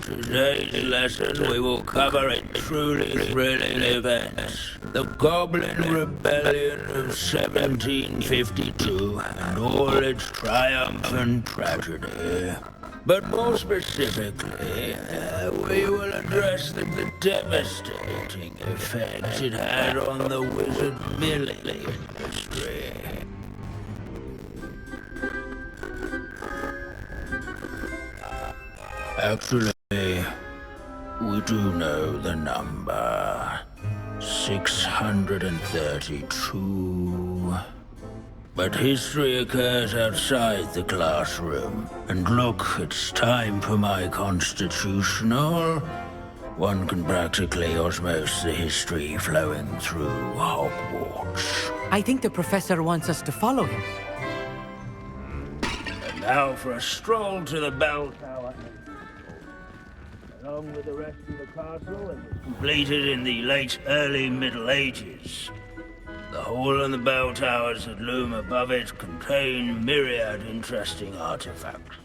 today's lesson we will cover a truly thrilling event. The Goblin Rebellion of 1752 and all its triumph and tragedy. But more specifically, we will address the devastating effect it had on the wizard milling industry. Actually, we do know the number. 632. But history occurs outside the classroom. And look, it's time for my constitutional. One can practically osmose the history flowing through Hogwarts. I think the professor wants us to follow him. And now for a stroll to the Bell Tower. Along with the rest of the castle, it was completed in the late early Middle Ages. The hall and the bell towers that loom above it contain myriad interesting artifacts.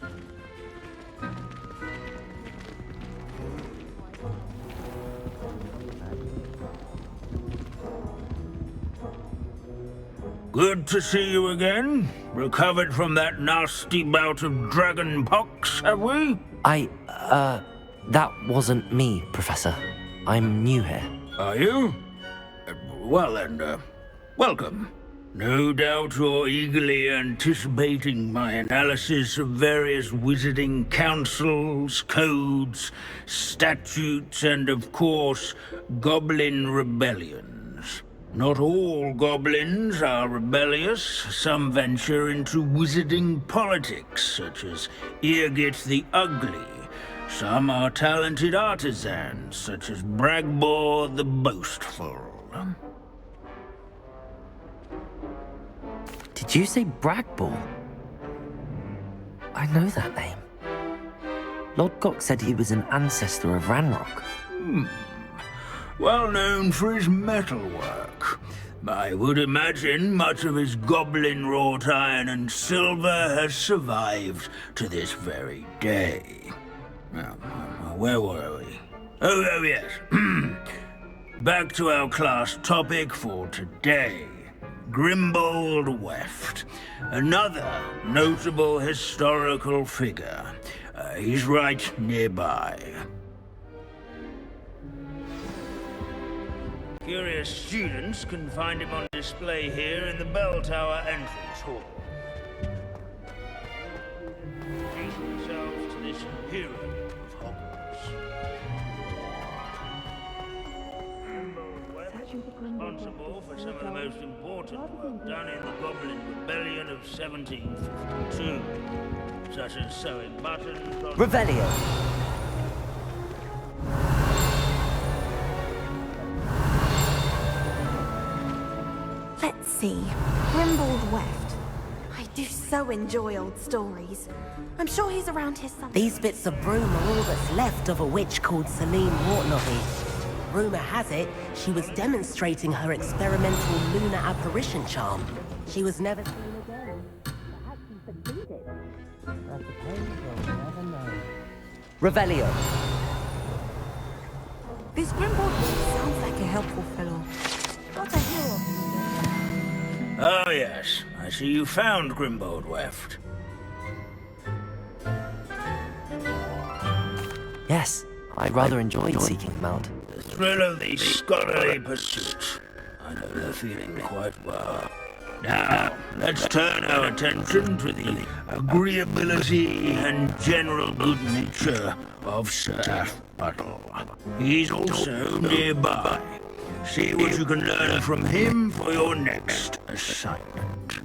Good to see you again. Recovered from that nasty bout of dragon pox, have we? That wasn't me, Professor. I'm new here. Are you? Well then, welcome. No doubt you're eagerly anticipating my analysis of various wizarding councils, codes, statutes, and of course, goblin rebellions. Not all goblins are rebellious. Some venture into wizarding politics, such as Eargit the Ugly. Some are talented artisans, such as Bragbor the Boastful. Did you say Bragbor? I know that name. Lodgok said he was an ancestor of Ranrock. Well known for his metalwork. I would imagine much of his goblin-wrought iron and silver has survived to this very day. Now, where were we? Oh yes. Back to our class topic for today. Grimbold Weft. Another notable historical figure. He's right nearby. Curious students can find him on display here in the Bell Tower entrance hall. Introduce themselves to this hero of Hogwarts. Grimbold Weft, responsible for some of the most important work done in the Goblin Rebellion of 1752, such as sewing buttons on... Revelio! Let's see. Grimbold Weft. I do so enjoy old stories. I'm sure he's around here somewhere. These bits of broom are all that's left of a witch called Celine Wartnobby. Rumor has it, she was demonstrating her experimental lunar apparition charm. She was never seen again. Perhaps she succeeded. I suppose we'll never know. Revelio! This Grimbold Weft sounds like a helpful fellow. What a hero. Oh yes, I see you found Grimbold Weft. Yes, I rather enjoyed seeking him out. The thrill of the scholarly pursuit. I know the feeling quite well. Now, let's turn our attention to the agreeability and general good nature of Sir Affpuddle. He's also nearby. See what you can learn from him for your next assignment.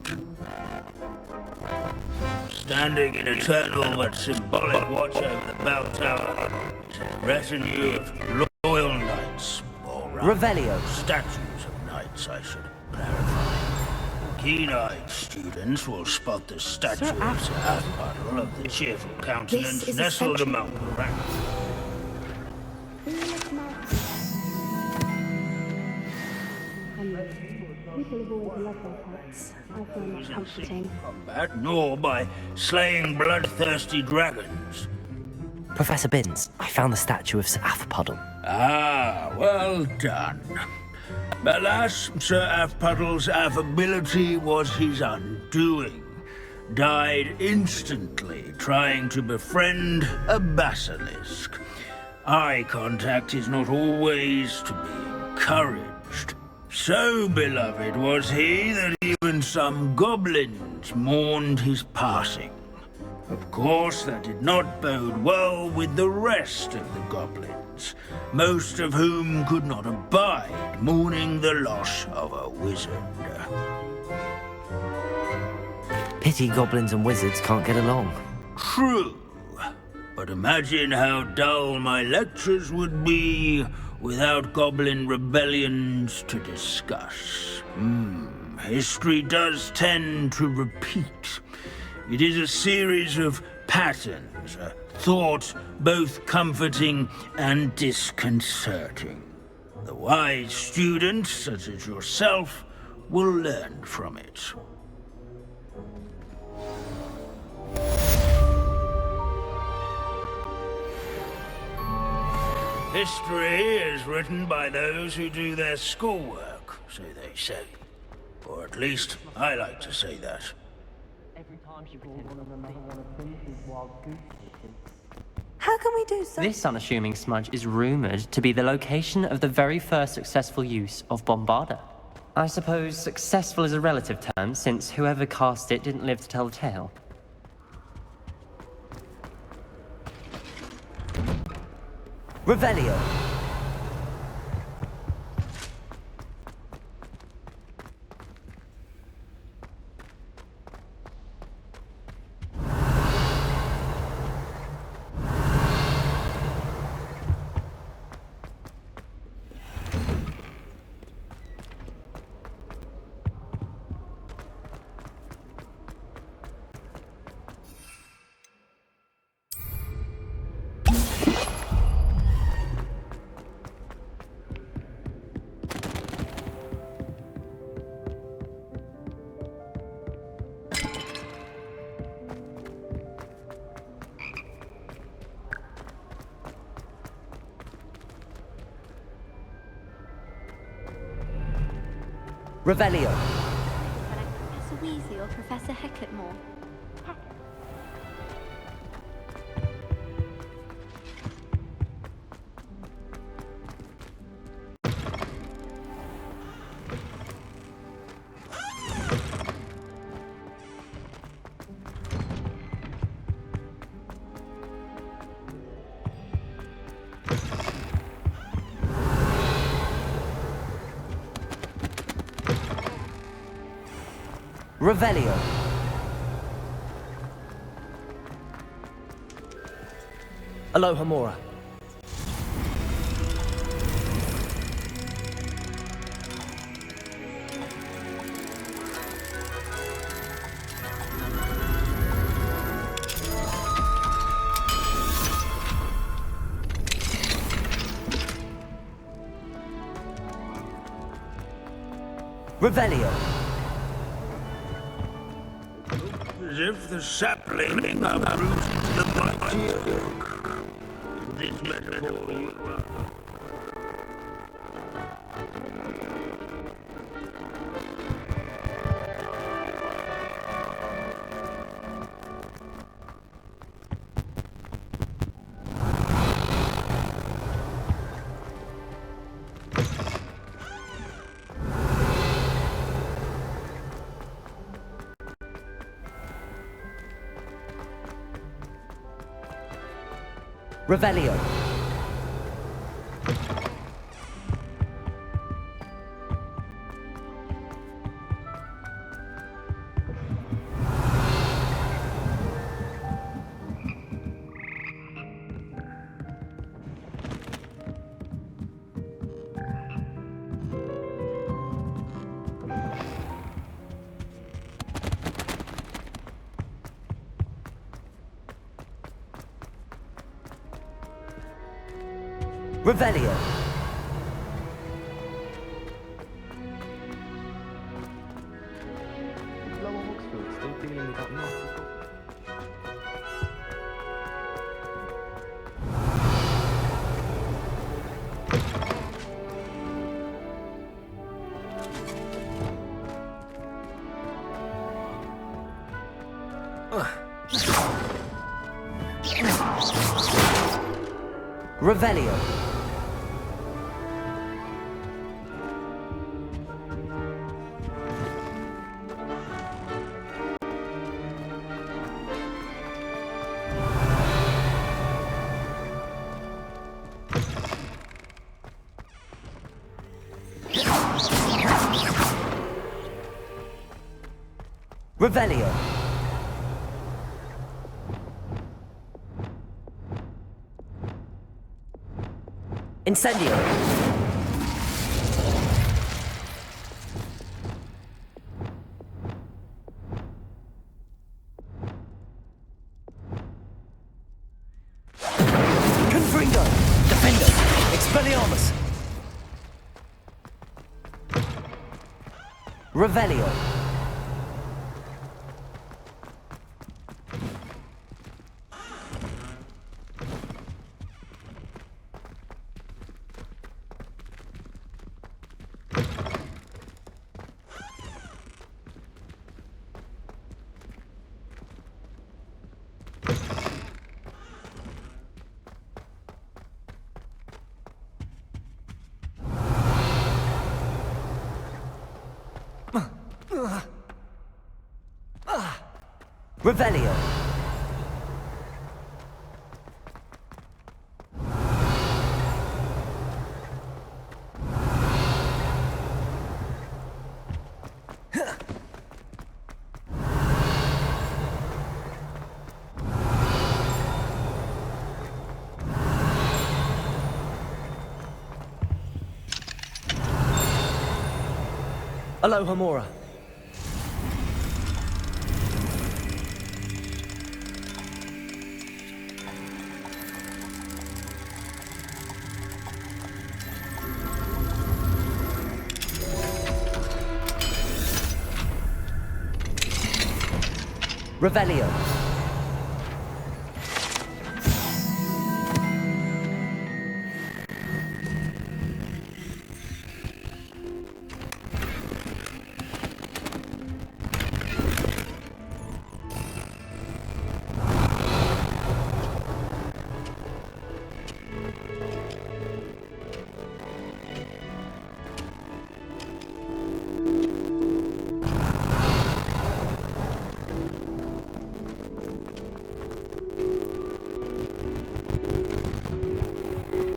Standing in eternal but symbolic watch over the Bell Tower is a retinue of loyal knights, or rather, Revelio. statues of knights, I should clarify. Keen-eyed students will spot the statue of Sir Affpuddle of the cheerful countenance nestled among the ranks. People have always loved their pets. I find that comforting. Combat, nor by slaying bloodthirsty dragons. Professor Binns, I found the statue of Sir Affpuddle. Ah, well done. Alas, Sir Affpuddle's affability was his undoing. Died instantly trying to befriend a basilisk. Eye contact is not always to be encouraged. So beloved was he that even some goblins mourned his passing. Of course, that did not bode well with the rest of the goblins, most of whom could not abide mourning the loss of a wizard. Pity goblins and wizards can't get along. True, but imagine how dull my lectures would be without goblin rebellions to discuss. History does tend to repeat. It is a series of patterns, a thought both comforting and disconcerting. The wise students, such as yourself, will learn from it. History is written by those who do their schoolwork, so they say. Or at least, I like to say that. How can we do so? This unassuming smudge is rumored to be the location of the very first successful use of Bombarda. I suppose successful is a relative term, since whoever cast it didn't live to tell the tale. Revelio. Revelio. Select Professor Weasley or Professor Hecketmore. Revelio. Alohomora. Revelio. As if the sapling uprooted the mighty oak. This metaphor. Revelio. Revelio. Revelio. Revelio. Incendio. Confringo. Defendo. Expelliarmus. Revelio. Revelio. Alohomora. Revelio.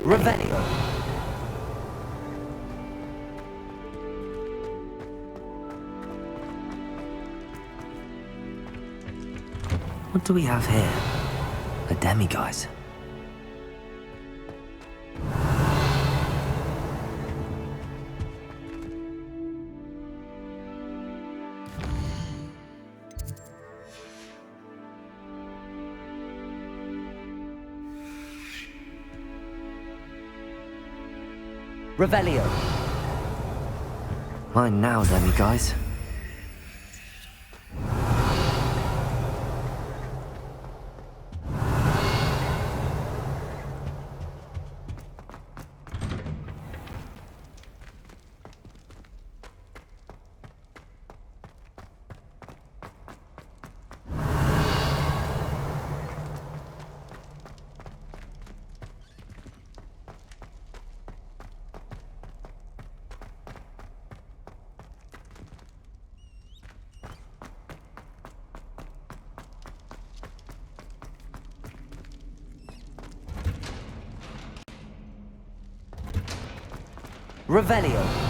Revelio. What do we have here? A demiguise. Revelio. Mine now, demiguise. Revelio.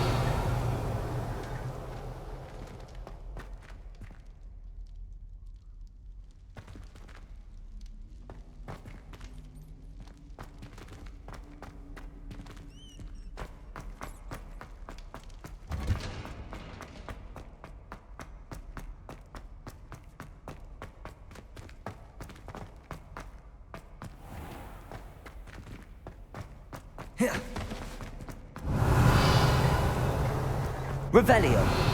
Revelio.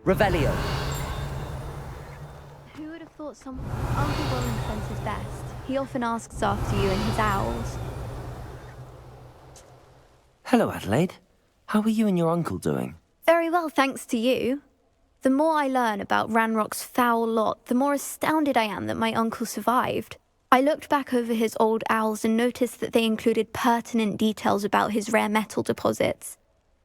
Revelio. Who would have thought some... Uncle Roland fences best. He often asks after you and his owls. Hello, Adelaide. How are you and your uncle doing? Very well, thanks to you. The more I learn about Ranrock's foul lot, the more astounded I am that my uncle survived. I looked back over his old owls and noticed that they included pertinent details about his rare metal deposits.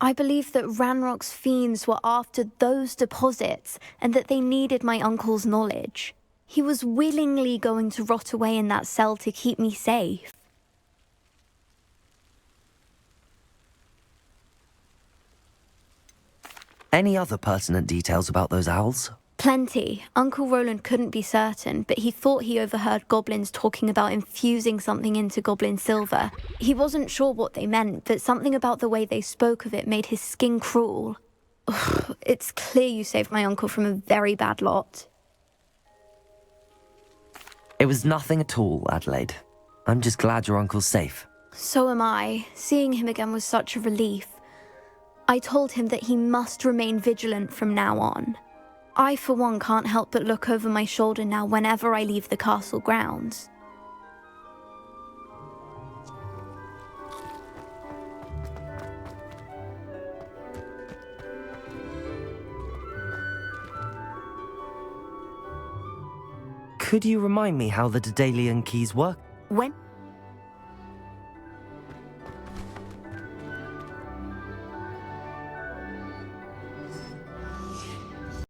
I believe that Ranrock's fiends were after those deposits and that they needed my uncle's knowledge. He was willingly going to rot away in that cell to keep me safe. Any other pertinent details about those owls? Plenty. Uncle Roland couldn't be certain, but he thought he overheard goblins talking about infusing something into goblin silver. He wasn't sure what they meant, but something about the way they spoke of it made his skin crawl. Ugh, it's clear you saved my uncle from a very bad lot. It was nothing at all, Adelaide. I'm just glad your uncle's safe. So am I. Seeing him again was such a relief. I told him that he must remain vigilant from now on. I, for one, can't help but look over my shoulder now whenever I leave the castle grounds. Could you remind me how the Daedalian keys work? When